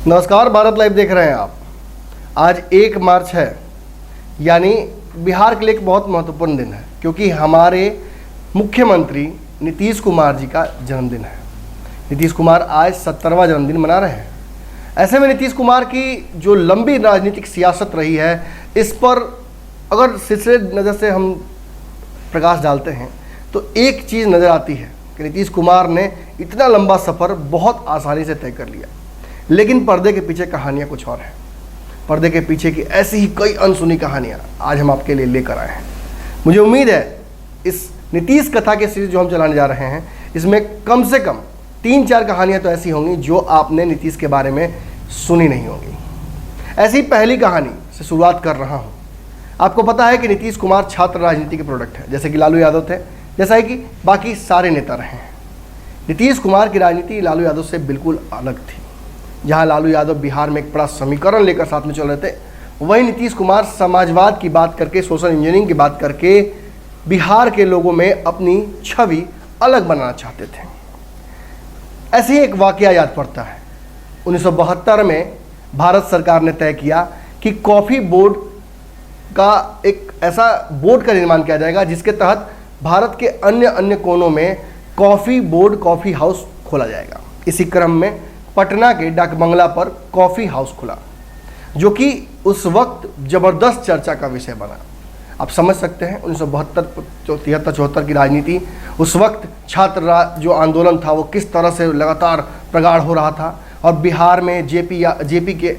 नमस्कार, भारत लाइव देख रहे हैं आप। आज 1 मार्च है, यानी बिहार के लिए एक बहुत महत्वपूर्ण दिन है, क्योंकि हमारे मुख्यमंत्री नीतीश कुमार जी का जन्मदिन है। नीतीश कुमार आज 70वां जन्मदिन मना रहे हैं। ऐसे में नीतीश कुमार की जो लंबी राजनीतिक सियासत रही है, इस पर अगर सिलसिले नज़र से हम प्रकाश डालते हैं तो एक चीज़ नज़र आती है कि नीतीश कुमार ने इतना लंबा सफ़र बहुत आसानी से तय कर लिया। लेकिन पर्दे के पीछे कहानियाँ कुछ और हैं। पर्दे के पीछे की ऐसी ही कई अनसुनी कहानियाँ आज हम आपके लिए लेकर आए हैं। मुझे उम्मीद है इस नीतीश कथा के सीरीज जो हम चलाने जा रहे हैं, इसमें कम से कम 3-4 कहानियाँ तो ऐसी होंगी जो आपने नीतीश के बारे में सुनी नहीं होगी। ऐसी पहली कहानी से शुरुआत कर रहा हूँ। आपको पता है कि नीतीश कुमार छात्र राजनीति के प्रोडक्ट है, जैसे कि लालू यादव थे, जैसा है कि बाकी सारे नेता रहे हैं। नीतीश कुमार की राजनीति लालू यादव से बिल्कुल अलग थी। जहां लालू यादव बिहार में एक बड़ा समीकरण लेकर साथ में चल रहे थे, वहीं नीतीश कुमार समाजवाद की बात करके, सोशल इंजीनियरिंग की बात करके बिहार के लोगों में अपनी छवि अलग बनाना चाहते थे। ऐसे ही एक वाकया याद पड़ता है। 1972 में भारत सरकार ने तय किया कि कॉफ़ी बोर्ड का एक ऐसा बोर्ड का निर्माण किया जाएगा जिसके तहत भारत के अन्य कोनों में कॉफ़ी बोर्ड, कॉफ़ी हाउस खोला जाएगा। इसी क्रम में पटना के डाक बंगला पर कॉफ़ी हाउस खुला, जो कि उस वक्त ज़बरदस्त चर्चा का विषय बना। आप समझ सकते हैं 1972-73-74 की राजनीति, उस वक्त छात्र जो आंदोलन था वो किस तरह से लगातार प्रगाढ़ हो रहा था, और बिहार में जेपी के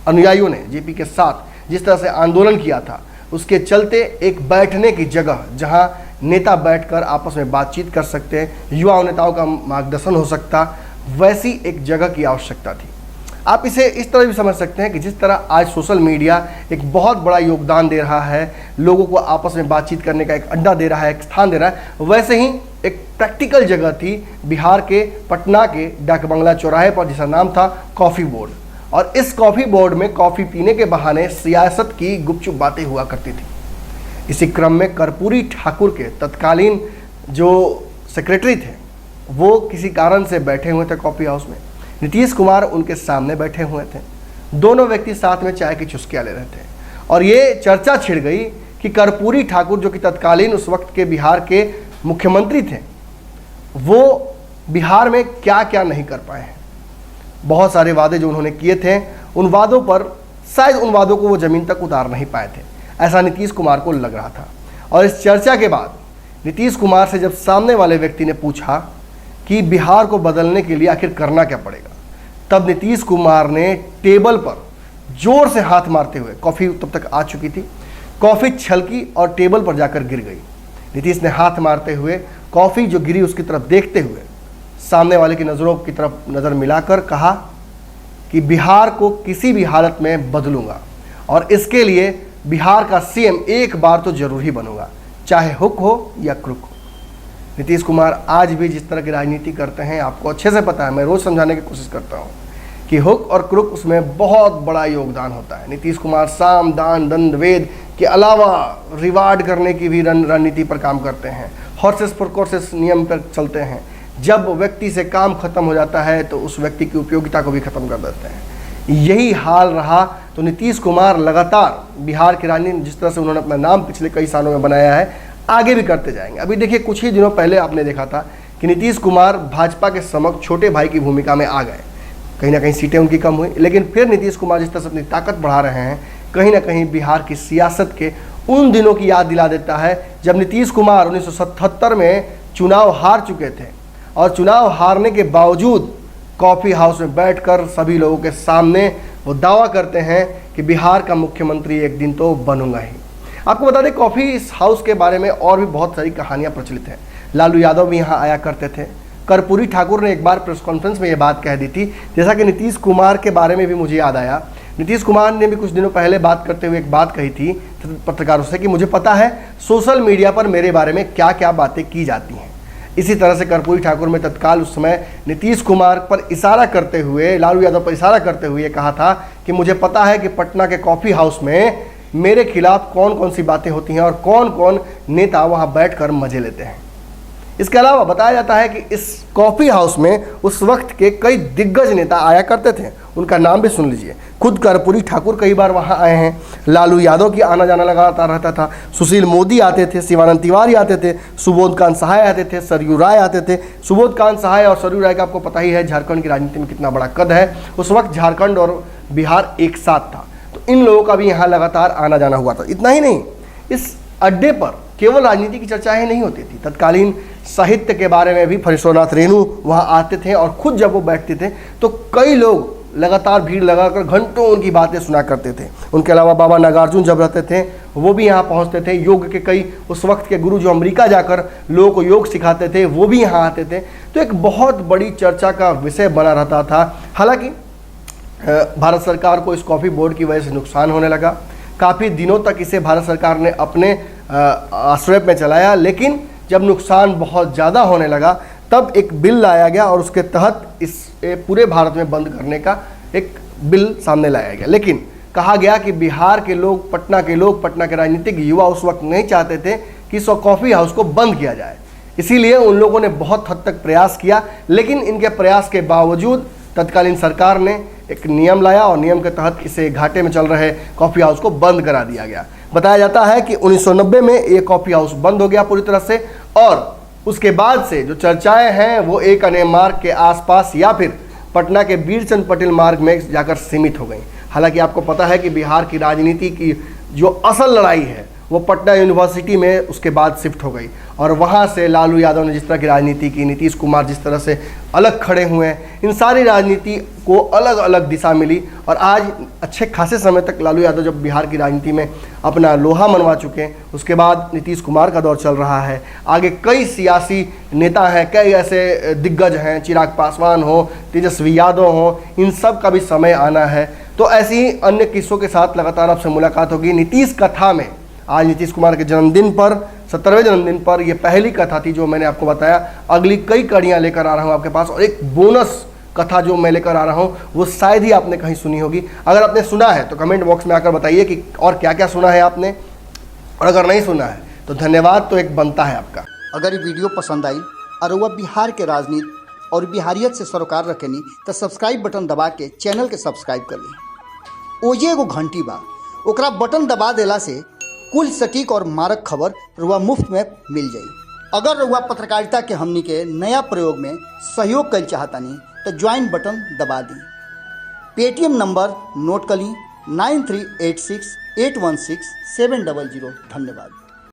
अनुयायियों ने जेपी के साथ जिस तरह से आंदोलन किया था, उसके चलते एक बैठने की जगह जहां नेता बैठकर आपस में बातचीत कर सकते हैं, युवा नेताओं का मार्गदर्शन हो सकता, वैसी एक जगह की आवश्यकता थी। आप इसे इस तरह भी समझ सकते हैं कि जिस तरह आज सोशल मीडिया एक बहुत बड़ा योगदान दे रहा है, लोगों को आपस में बातचीत करने का एक अड्डा दे रहा है, एक स्थान दे रहा है, वैसे ही एक प्रैक्टिकल जगह थी बिहार के पटना के डाक बंगला चौराहे पर, जिसका नाम था कॉफ़ी बोर्ड। और इस कॉफ़ी बोर्ड में कॉफ़ी पीने के बहाने सियासत की गुपचुप बातें हुआ करती थी। इसी क्रम में कर्पूरी ठाकुर के तत्कालीन जो सेक्रेटरी थे, वो किसी कारण से बैठे हुए थे कॉफ़ी हाउस में। नीतीश कुमार उनके सामने बैठे हुए थे। दोनों व्यक्ति साथ में चाय की चुस्कियाँ ले रहे थे, और ये चर्चा छिड़ गई कि कर्पूरी ठाकुर, जो कि तत्कालीन उस वक्त के बिहार के मुख्यमंत्री थे, वो बिहार में क्या क्या नहीं कर पाए हैं। बहुत सारे वादे जो उन्होंने किए थे, उन वादों पर शायद उन वादों को वो ज़मीन तक उतार नहीं पाए थे, ऐसा नीतीश कुमार को लग रहा था। और इस चर्चा के बाद नीतीश कुमार से जब सामने वाले व्यक्ति ने पूछा कि बिहार को बदलने के लिए आखिर करना क्या पड़ेगा, तब नीतीश कुमार ने टेबल पर जोर से हाथ मारते हुए, कॉफ़ी तब तक आ चुकी थी, कॉफ़ी छलकी और टेबल पर जाकर गिर गई। नीतीश ने हाथ मारते हुए कॉफ़ी जो गिरी उसकी तरफ देखते हुए सामने वाले की नज़रों की तरफ नज़र मिलाकर कहा कि बिहार को किसी भी हालत में बदलूंगा, और इसके लिए बिहार का सीएम एक बार तो जरूर ही बनूंगा, चाहे हुक हो या क्रुक हो। नीतीश कुमार आज भी जिस तरह की राजनीति करते हैं, आपको अच्छे से पता है, मैं रोज़ समझाने की कोशिश करता हूँ कि हुक और क्रुक, उसमें बहुत बड़ा योगदान होता है। नीतीश कुमार साम दान दंड वेद के अलावा रिवार्ड करने की भी रणनीति पर काम करते हैं, हॉर्सेस फॉर कोर्सेस नियम पर चलते हैं। जब व्यक्ति से काम खत्म हो जाता है तो उस व्यक्ति की उपयोगिता को भी खत्म कर देते हैं। यही हाल रहा, तो नीतीश कुमार लगातार बिहार की राजनीति, जिस तरह से उन्होंने अपना नाम पिछले कई सालों में बनाया है, आगे भी करते जाएंगे। अभी देखिए, कुछ ही दिनों पहले आपने देखा था कि नीतीश कुमार भाजपा के समक्ष छोटे भाई की भूमिका में आ गए। कहीं ना कहीं सीटें उनकी कम हुई, लेकिन फिर नीतीश कुमार जिस तरह से अपनी ताकत बढ़ा रहे हैं, कहीं ना कहीं बिहार की सियासत के उन दिनों की याद दिला देता है जब नीतीश कुमार 1977 में चुनाव हार चुके थे, और चुनाव हारने के बावजूद कॉफ़ी हाउस में बैठकर सभी लोगों के सामने वो दावा करते हैं कि बिहार का मुख्यमंत्री एक दिन तो बनूंगा ही। आपको बता दें, कॉफ़ी हाउस के बारे में और भी बहुत सारी कहानियां प्रचलित हैं। लालू यादव भी यहाँ आया करते थे। कर्पूरी ठाकुर ने एक बार प्रेस कॉन्फ्रेंस में ये बात कह दी थी, जैसा कि नीतीश कुमार के बारे में भी मुझे याद आया। नीतीश कुमार ने भी कुछ दिनों पहले बात करते हुए एक बात कही थी पत्रकारों से कि मुझे पता है सोशल मीडिया पर मेरे बारे में क्या क्या बातें की जाती हैं। इसी तरह से कर्पूरी ठाकुर में तत्काल उस समय नीतीश कुमार पर इशारा करते हुए, लालू यादव पर इशारा करते हुए कहा था कि मुझे पता है कि पटना के कॉफ़ी हाउस में मेरे खिलाफ कौन कौन सी बातें होती हैं और कौन कौन नेता वहां बैठकर मजे लेते हैं। इसके अलावा बताया जाता है कि इस कॉफ़ी हाउस में उस वक्त के कई दिग्गज नेता आया करते थे। उनका नाम भी सुन लीजिए। खुद कर्पूरी ठाकुर कई बार वहाँ आए हैं, लालू यादव की आना जाना लगातार रहता था, सुशील मोदी आते थे, शिवानंद तिवारी आते थे, सुबोध कांत सहाय आते थे, सरयू राय आते थे। सुबोध कांत सहाय और सरयू राय का आपको पता ही है झारखंड की राजनीति में कितना बड़ा कद है। उस वक्त झारखंड और बिहार एक साथ था, तो इन लोगों का भी यहाँ लगातार आना जाना हुआ था। इतना ही नहीं, इस अड्डे पर केवल राजनीति की चर्चाएं नहीं होती थी, तत्कालीन साहित्य के बारे में भी फणीश्वरनाथ रेणु वहाँ आते थे और खुद जब वो बैठते थे तो कई लोग लगातार भीड़ लगाकर घंटों उनकी बातें सुना करते थे। उनके अलावा बाबा नागार्जुन जब रहते थे वो भी यहाँ पहुँचते थे। योग के कई उस वक्त के गुरु जो अमेरिका जाकर लोगों को योग सिखाते थे वो भी यहाँ आते थे। तो एक बहुत बड़ी चर्चा का विषय बना रहता था। हालांकि भारत सरकार को इस कॉफ़ी बोर्ड की वजह से नुकसान होने लगा। काफ़ी दिनों तक इसे भारत सरकार ने अपने आश्रय में चलाया, लेकिन जब नुकसान बहुत ज़्यादा होने लगा तब एक बिल लाया गया और उसके तहत इस पूरे भारत में बंद करने का एक बिल सामने लाया गया। लेकिन कहा गया कि बिहार के लोग, पटना के राजनीतिक युवा उस वक्त नहीं चाहते थे कि इस कॉफ़ी हाउस को बंद किया जाए, इसीलिए उन लोगों ने बहुत हद तक प्रयास किया। लेकिन इनके प्रयास के बावजूद तत्कालीन सरकार ने एक नियम लाया और नियम के तहत इसे घाटे में चल रहे कॉफ़ी हाउस को बंद करा दिया गया। बताया जाता है कि 1990 में ये कॉफ़ी हाउस बंद हो गया पूरी तरह से, और उसके बाद से जो चर्चाएं हैं वो एक अन्य मार्ग के आसपास या फिर पटना के वीरचंद पटेल मार्ग में जाकर सीमित हो गई। हालांकि आपको पता है कि बिहार की राजनीति की जो असल लड़ाई है वो पटना यूनिवर्सिटी में उसके बाद शिफ्ट हो गई, और वहाँ से लालू यादव ने जिस तरह की राजनीति की, नीतीश कुमार जिस तरह से अलग खड़े हुए हैं, इन सारी राजनीति को अलग अलग दिशा मिली। और आज अच्छे खासे समय तक लालू यादव जब बिहार की राजनीति में अपना लोहा मनवा चुके हैं, उसके बाद नीतीश कुमार का दौर चल रहा है। आगे कई सियासी नेता हैं, कई ऐसे दिग्गज हैं, चिराग पासवान हो, तेजस्वी यादव हो, इन सब का भी समय आना है। तो ऐसी ही अन्य किस्सों के साथ लगातार आपसे मुलाकात होगी। नीतीश कथा में आज नीतीश कुमार के जन्मदिन पर, 70वें जन्मदिन पर, यह पहली कथा थी जो मैंने आपको बताया। अगली कई कड़ियाँ लेकर आ रहा हूँ आपके पास, और एक बोनस कथा जो मैं लेकर आ रहा हूँ वो शायद ही आपने कहीं सुनी होगी। अगर आपने सुना है तो कमेंट बॉक्स में आकर बताइए कि और क्या क्या सुना है आपने, और अगर नहीं सुना है तो धन्यवाद तो एक बनता है आपका। अगर ये वीडियो पसंद आई और वह बिहार के राजनीति और बिहारियत से सरोकार रखेनी तो सब्सक्राइब बटन दबा के चैनल के सब्सक्राइब कर ली। ओजे एगो घंटी बा, ओकरा बटन दबा देला से कुल सटीक और मारक खबर रुआ मुफ्त में मिल जाई। अगर रुआ पत्रकारिता के हमनी के नया प्रयोग में सहयोग कर चाहतानी तो ज्वाइन बटन दबा दी। पेटीएम नंबर नोट कर ली 9386816700। धन्यवाद।